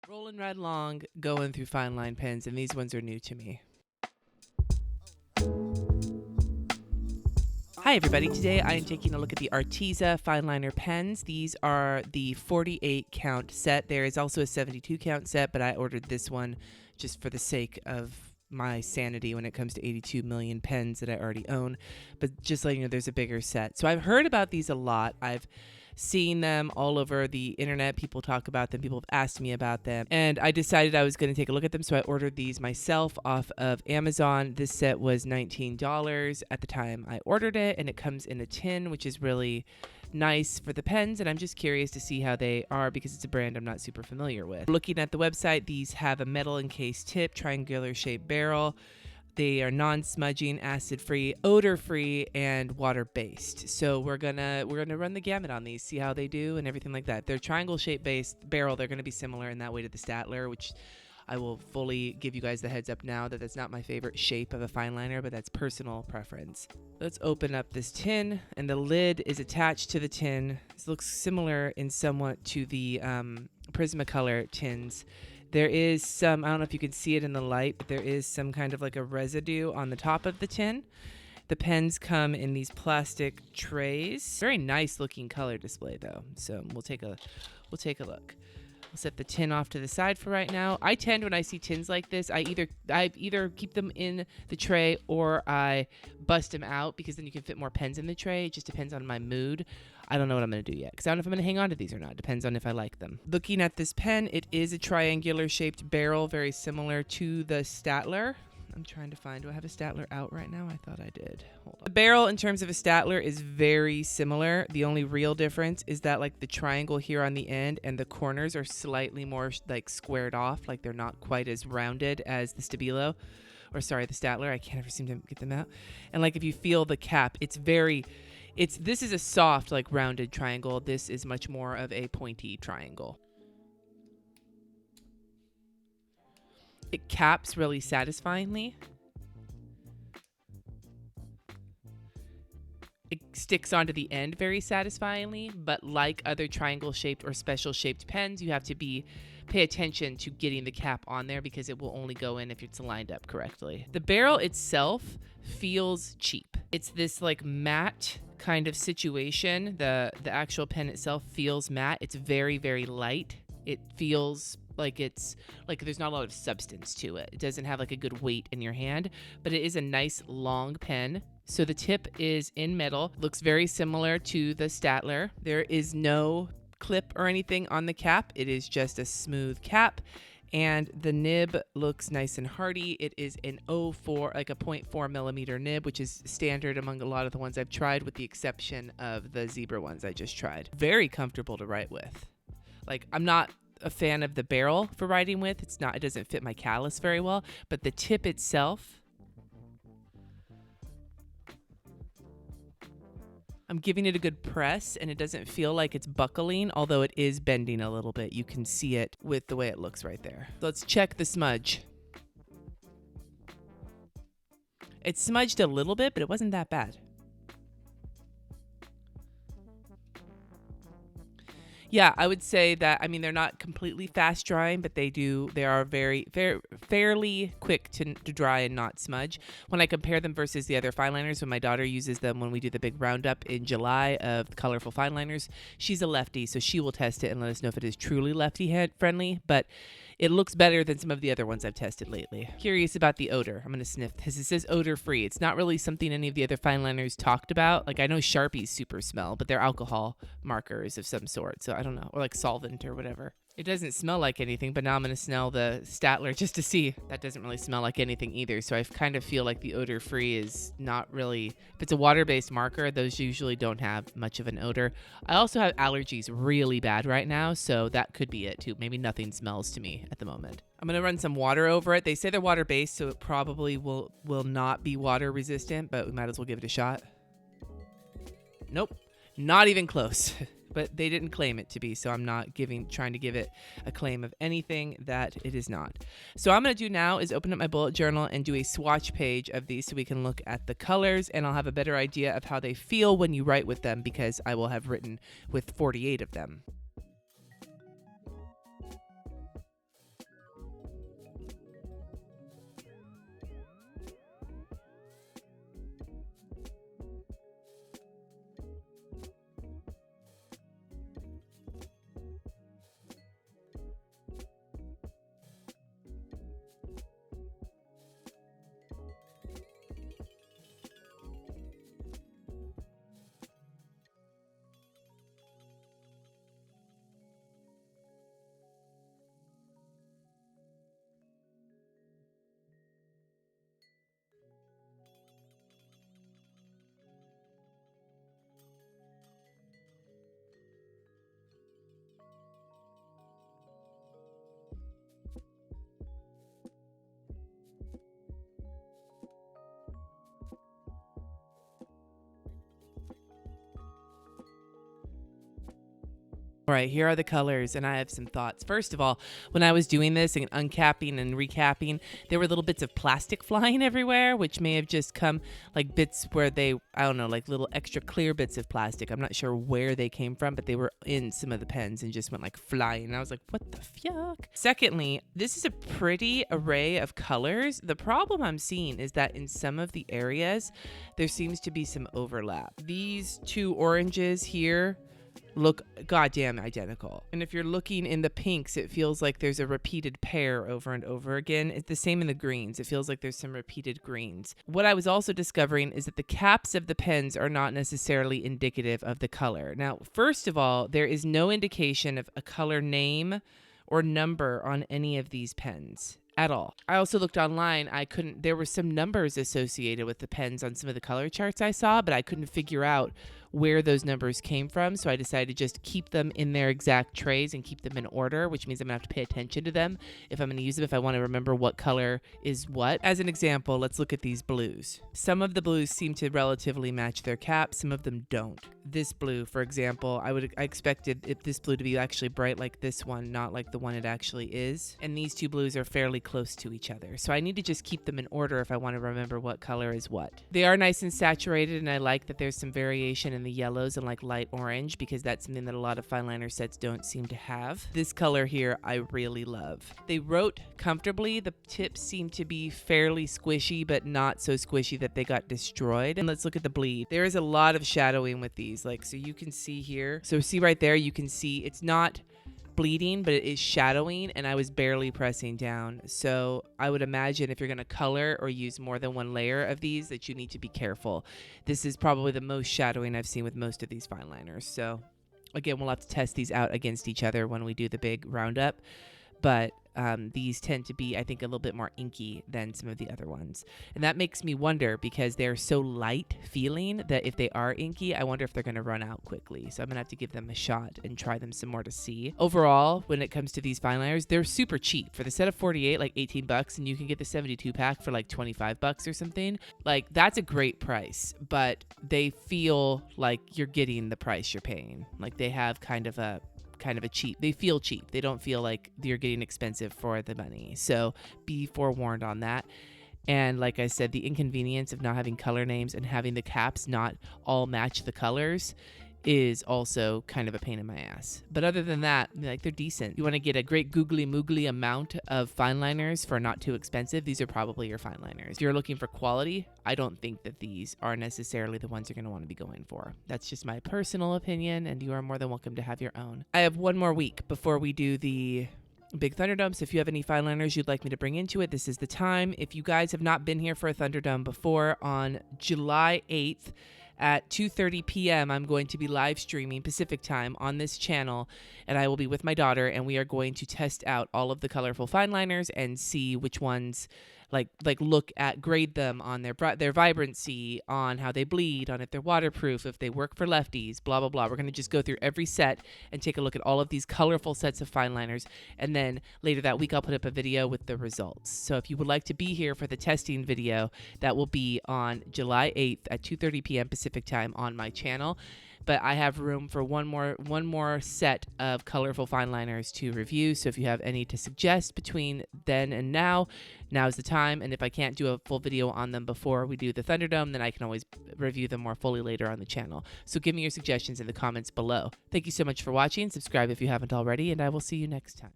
Rolling right along, going through fine line pens, and these ones are new to me. Hi everybody, today I am taking a look at the Arteza Fineliner pens. These are the 48 count set. There is also a 72 count set, but I ordered this one just for the sake of my sanity when it comes to 82 million pens that I already own. But just letting you know, there's a bigger set. So I've heard about these a lot. I've seen them all over the internet. People talk about them. People have asked me about them. And I decided I was going to take a look at them. So I ordered these myself off of Amazon. This set was $19 at the time I ordered it. And it comes in a tin, which is really nice for the pens. And I'm just curious to see how they are because it's a brand I'm not super familiar with. Looking at the website, these have a metal encased tip, triangular shaped barrel. They are non-smudging, acid-free, odor-free, and water-based. So we're gonna run the gamut on these, see how they do, and everything like that. They're triangle-shaped based barrel. They're gonna be similar in that way to the Statler, which I will fully give you guys the heads up now that that's not my favorite shape of a fine liner, but that's personal preference. Let's open up this tin, and the lid is attached to the tin. This looks similar in somewhat to the Prismacolor tins. There is some, I don't know if you can see it in the light, but there is some kind of like a residue on the top of the tin. The pens come in these plastic trays. Very nice looking color display though. So we'll take a look. We'll set the tin off to the side for right now. I tend, when I see tins like this, I either keep them in the tray or I bust them out because then you can fit more pens in the tray. It just depends on my mood. I don't know what I'm going to do yet because I don't know if I'm going to hang on to these or not. Depends on if I like them. Looking at this pen, it is a triangular shaped barrel, very similar to the Statler. I'm trying to find, do I have a Statler out right now? I thought I did. Hold on. The barrel in terms of a Statler is very similar. The only real difference is that like the triangle here on the end and the corners are slightly more like squared off. Like they're not quite as rounded as the Stabilo. Or sorry, the Statler. I can't ever seem to get them out. And like if you feel the cap, this is a soft, like rounded triangle. This is much more of a pointy triangle. It caps really satisfyingly. It sticks onto the end very satisfyingly, but like other triangle shaped or special shaped pens, you have to pay attention to getting the cap on there because it will only go in if it's lined up correctly. The barrel itself feels cheap. It's this like matte kind of situation. The actual pen itself feels matte. It's very, very light. It feels like it's like there's not a lot of substance to it. It doesn't have like a good weight in your hand, but it is a nice long pen. So the tip is in metal, looks very similar to the Statler. There is no clip or anything on the cap. It is just a smooth cap. And the nib looks nice and hardy. It is an 0.4, like a 0.4 millimeter nib, which is standard among a lot of the ones I've tried, with the exception of the zebra ones I just tried. Very comfortable to write with. Like, I'm not a fan of the barrel for writing with. It doesn't fit my callus very well, but the tip itself, I'm giving it a good press and it doesn't feel like it's buckling, although it is bending a little bit. You can see it with the way it looks right there. Let's check the smudge. It smudged a little bit, but it wasn't that bad. Yeah, I would say that, I mean, they're not completely fast drying, but they are fairly quick to dry and not smudge. When I compare them versus the other fine liners, when my daughter uses them when we do the big roundup in July of colorful fine liners, she's a lefty, so she will test it and let us know if it is truly lefty hand friendly, but it looks better than some of the other ones I've tested lately. Curious about the odor. I'm going to sniff because it says odor free. It's not really something any of the other fine liners talked about. Like I know Sharpies super smell, but they're alcohol markers of some sort. So I don't know, or like solvent or whatever. It doesn't smell like anything, but now I'm going to smell the Statler just to see. That doesn't really smell like anything either. So I kind of feel like the odor free is not really, if it's a water-based marker, those usually don't have much of an odor. I also have allergies really bad right now, so that could be it too. Maybe nothing smells to me at the moment. I'm going to run some water over it. They say they're water-based, so it probably will not be water resistant, but we might as well give it a shot. Nope, not even close. But they didn't claim it to be, so I'm not trying to give it a claim of anything that it is not. So what I'm going to do now is open up my bullet journal and do a swatch page of these so we can look at the colors, and I'll have a better idea of how they feel when you write with them because I will have written with 48 of them. All right, here are the colors, and I have some thoughts. First of all, when I was doing this and uncapping and recapping, there were little bits of plastic flying everywhere, which may have just come like bits where they, I don't know, like little extra clear bits of plastic. I'm not sure where they came from, but they were in some of the pens and just went like flying. And I was like, what the fuck? Secondly, this is a pretty array of colors. The problem I'm seeing is that in some of the areas, there seems to be some overlap. These two oranges here look goddamn identical. And if you're looking in the pinks, it feels like there's a repeated pair over and over again. It's the same in the greens. It feels like there's some repeated greens. What I was also discovering is that the caps of the pens are not necessarily indicative of the color. Now, first of all, there is no indication of a color name or number on any of these pens at all. I also looked online. There were some numbers associated with the pens on some of the color charts I saw, but I couldn't figure out where those numbers came from. So I decided to just keep them in their exact trays and keep them in order, which means I'm gonna have to pay attention to them if I'm gonna use them, if I want to remember what color is what. As an example, let's look at these blues. Some of the blues seem to relatively match their caps. Some of them don't. This blue, for example, I expected this blue to be actually bright like this one, not like the one it actually is. And these two blues are fairly close to each other. So I need to just keep them in order if I want to remember what color is what. They are nice and saturated, and I like that there's some variation in the yellows and like light orange, because that's something that a lot of fine liner sets don't seem to have. This color here I really love. They wrote comfortably. The tips seem to be fairly squishy, but not so squishy that they got destroyed. And let's look at the bleed. There is a lot of shadowing with these, like, so you can see here. So see right there, you can see it's not bleeding, but it is shadowing, and I was barely pressing down. So I would imagine if you're going to color or use more than one layer of these, that you need to be careful. This is probably the most shadowing I've seen with most of these fine liners. So again, we'll have to test these out against each other when we do the big roundup, but these tend to be, I think, a little bit more inky than some of the other ones. And that makes me wonder, because they're so light feeling, that if they are inky, I wonder if they're going to run out quickly. So I'm going to have to give them a shot and try them some more to see. Overall, when it comes to these fine liners, they're super cheap. For the set of 48, like 18 bucks, and you can get the 72 pack for like 25 bucks or something. Like, that's a great price, but they feel like you're getting the price you're paying. Like, they have kind of a cheap, they feel cheap. They don't feel like you're getting expensive for the money. So be forewarned on that. And like I said, the inconvenience of not having color names and having the caps not all match the colors is also kind of a pain in my ass. But other than that, like, they're decent. You want to get a great googly moogly amount of fine liners for not too expensive, these are probably your fine liners. If you're looking for quality, I don't think that these are necessarily the ones you're going to want to be going for. That's just my personal opinion, and you are more than welcome to have your own. I have one more week before we do the Big Thunderdome, so if you have any fine liners you'd like me to bring into it, this is the time. If you guys have not been here for a Thunderdome before, on July 8th, at 2:30 p.m. I'm going to be live streaming Pacific time on this channel, and I will be with my daughter, and we are going to test out all of the colorful fine liners and see which ones, grade them on their vibrancy, on how they bleed, on if they're waterproof, if they work for lefties, blah, blah, blah. We're going to just go through every set and take a look at all of these colorful sets of fine liners. And then later that week, I'll put up a video with the results. So if you would like to be here for the testing video, that will be on July 8th at 2:30 p.m. Pacific time on my channel. But I have room for one more set of colorful fine liners to review. So if you have any to suggest between then and now, now's the time. And if I can't do a full video on them before we do the Thunderdome, then I can always review them more fully later on the channel. So give me your suggestions in the comments below. Thank you so much for watching. Subscribe if you haven't already, and I will see you next time.